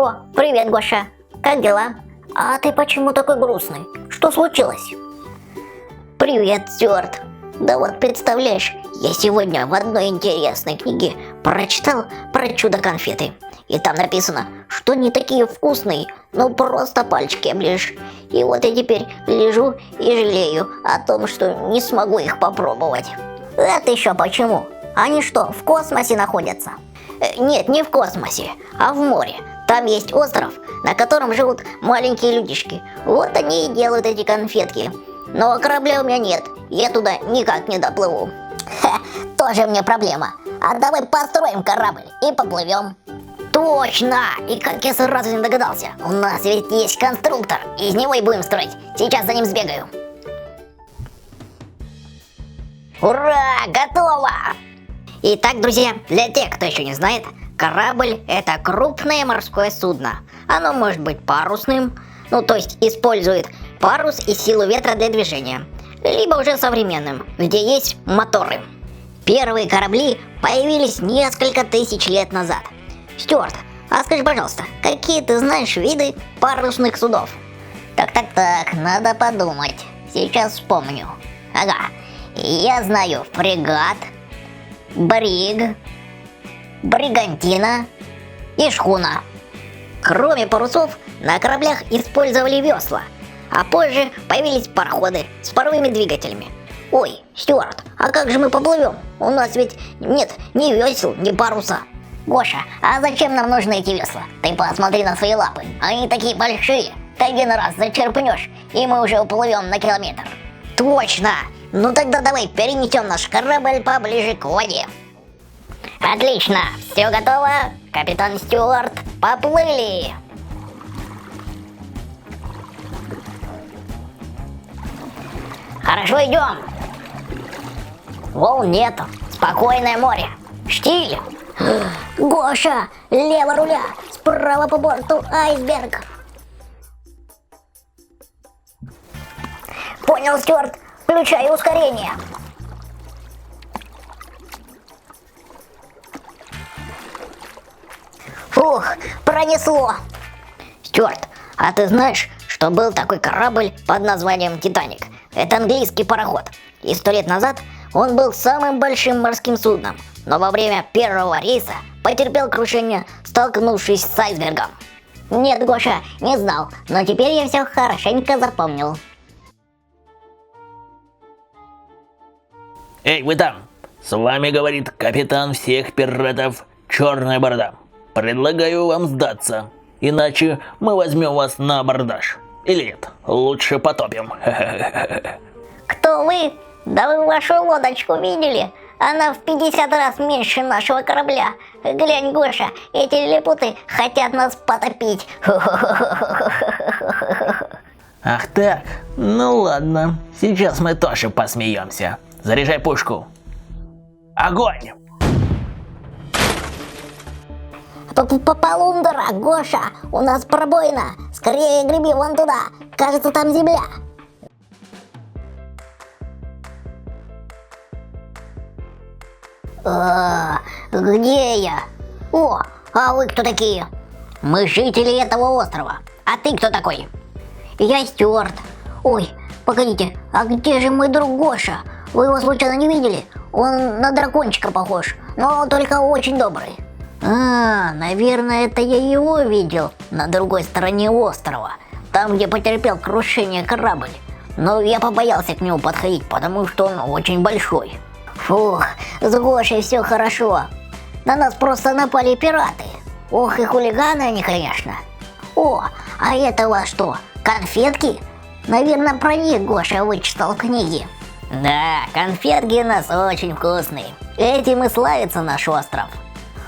О, привет, Гоша. Как дела? А ты почему такой грустный? Что случилось? Привет, Стюарт. Да вот представляешь, я сегодня в одной интересной книге прочитал про чудо-конфеты. И там написано, что они такие вкусные, ну просто пальчики оближешь. И вот я теперь лежу и жалею о том, что не смогу их попробовать. Это еще почему? Они что, в космосе находятся? Нет, не в космосе, а в море. Там есть остров, на котором живут маленькие людишки. Вот они и делают эти конфетки. Но корабля у меня нет, я туда никак не доплыву. Ха, тоже мне проблема. А давай построим корабль и поплывем. Точно! И как я сразу не догадался, у нас ведь есть конструктор, из него и будем строить. Сейчас за ним сбегаю. Ура! Готово! Итак, друзья, для тех, кто еще не знает, корабль — это крупное морское судно. Оно может быть парусным, ну то есть использует парус и силу ветра для движения, либо уже современным, где есть моторы. Первые корабли появились несколько тысяч лет назад. Стюарт, а скажи, пожалуйста, какие ты знаешь виды парусных судов? Так, надо подумать. Сейчас вспомню. Ага, я знаю фрегат, бриг, бригантина и шхуна. Кроме парусов, на кораблях использовали весла, а позже появились пароходы с паровыми двигателями. Ой, Стюарт, а как же мы поплывем? У нас ведь нет ни весел, ни паруса. Гоша, а зачем нам нужны эти весла? Ты посмотри на свои лапы, они такие большие. Ты один раз зачерпнешь, и мы уже уплывем на километр. Точно! Ну тогда давай перенесем наш корабль поближе к воде. Отлично, все готово, капитан Стюарт, поплыли! Хорошо, идем. Волн нету, спокойное море. Штиль. Гоша, лево руля, справа по борту айсберг. Понял, Стюарт, включай ускорение. Фух, пронесло. Стюарт, а ты знаешь, что был такой корабль под названием «Титаник»? Это английский пароход. И 100 лет назад он был самым большим морским судном, но во время первого рейса потерпел крушение, столкнувшись с айсбергом. Нет, Гоша, не знал, но теперь я все хорошенько запомнил. Эй, вы там! С вами говорит капитан всех пиратов Черная Борода. Предлагаю вам сдаться, иначе мы возьмем вас на абордаж. Или нет, лучше потопим. Кто вы? Да вы вашу лодочку видели? Она в 50 раз меньше нашего корабля. Глянь, Гоша, эти лилипуты хотят нас потопить. Ах так? Ну ладно, сейчас мы тоже посмеемся. Заряжай пушку. Огонь! Полундра, Гоша, у нас пробоина. Скорее греби вон туда. Кажется, там земля. Где я? О, а вы кто такие? Мы жители этого острова. А ты кто такой? Я Стюарт. Ой, погодите, а где же мой друг Гоша? Вы его случайно не видели? Он на дракончика похож, но только очень добрый. Наверное, это я его видел на другой стороне острова, там, где потерпел крушение корабль. Но я побоялся к нему подходить, потому что он очень большой. Фух, с Гошей все хорошо. На нас просто напали пираты. Ох, и хулиганы они, конечно. О, а это у вас что, конфетки? Наверное, про них Гоша вычитал книги. Да, конфетки у нас очень вкусные. Этим и славится наш остров.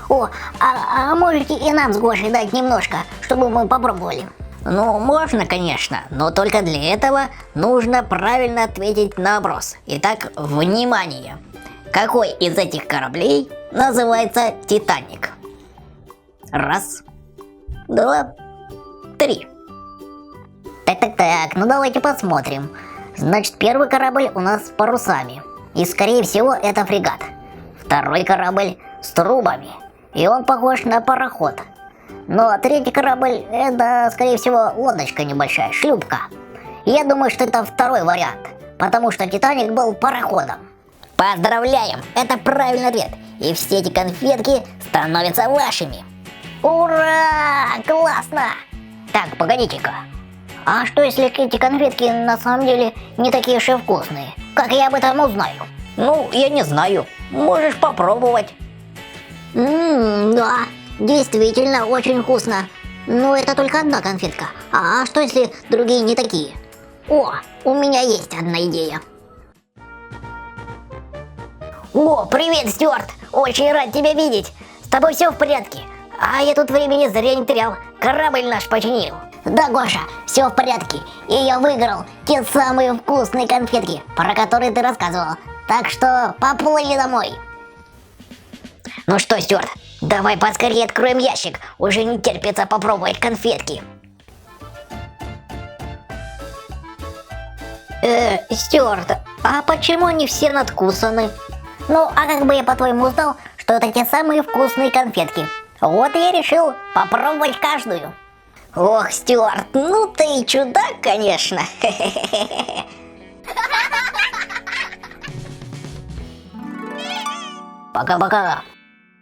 О, а можете и нам с Гошей дать немножко, чтобы мы попробовали? Ну, можно, конечно, но только для этого нужно правильно ответить на вопрос. Итак, внимание! Какой из этих кораблей называется «Титаник»? Раз, два, три. Так, ну давайте посмотрим. Значит, первый корабль у нас с парусами. И скорее всего это фрегат. Второй корабль с трубами. И он похож на пароход. Но третий корабль — это, скорее всего, лодочка небольшая, шлюпка. Я думаю, что это второй вариант, потому что Титаник был пароходом. Поздравляем, это правильный ответ. И все эти конфетки становятся вашими. Ура! Классно! Так, погодите-ка. А что если эти конфетки на самом деле не такие уж и вкусные? Как я об этом узнаю? Ну, я не знаю. Можешь попробовать. Да, действительно очень вкусно. Но это только одна конфетка. А что если другие не такие? О, у меня есть одна идея. О, привет, Стюарт! Очень рад тебя видеть. С тобой все в порядке? А я тут времени зря не терял. Корабль наш починил. Да, Гоша, все в порядке. И я выиграл те самые вкусные конфетки, про которые ты рассказывал. Так что поплыли домой. Ну что, Стюарт, давай поскорее откроем ящик. Уже не терпится попробовать конфетки. Стюарт, а почему они все надкусаны? Ну, а как бы я по-твоему узнал, что это те самые вкусные конфетки? Вот я решил попробовать каждую. Ох, Стюарт, ну ты и чудак, конечно. Пока-пока.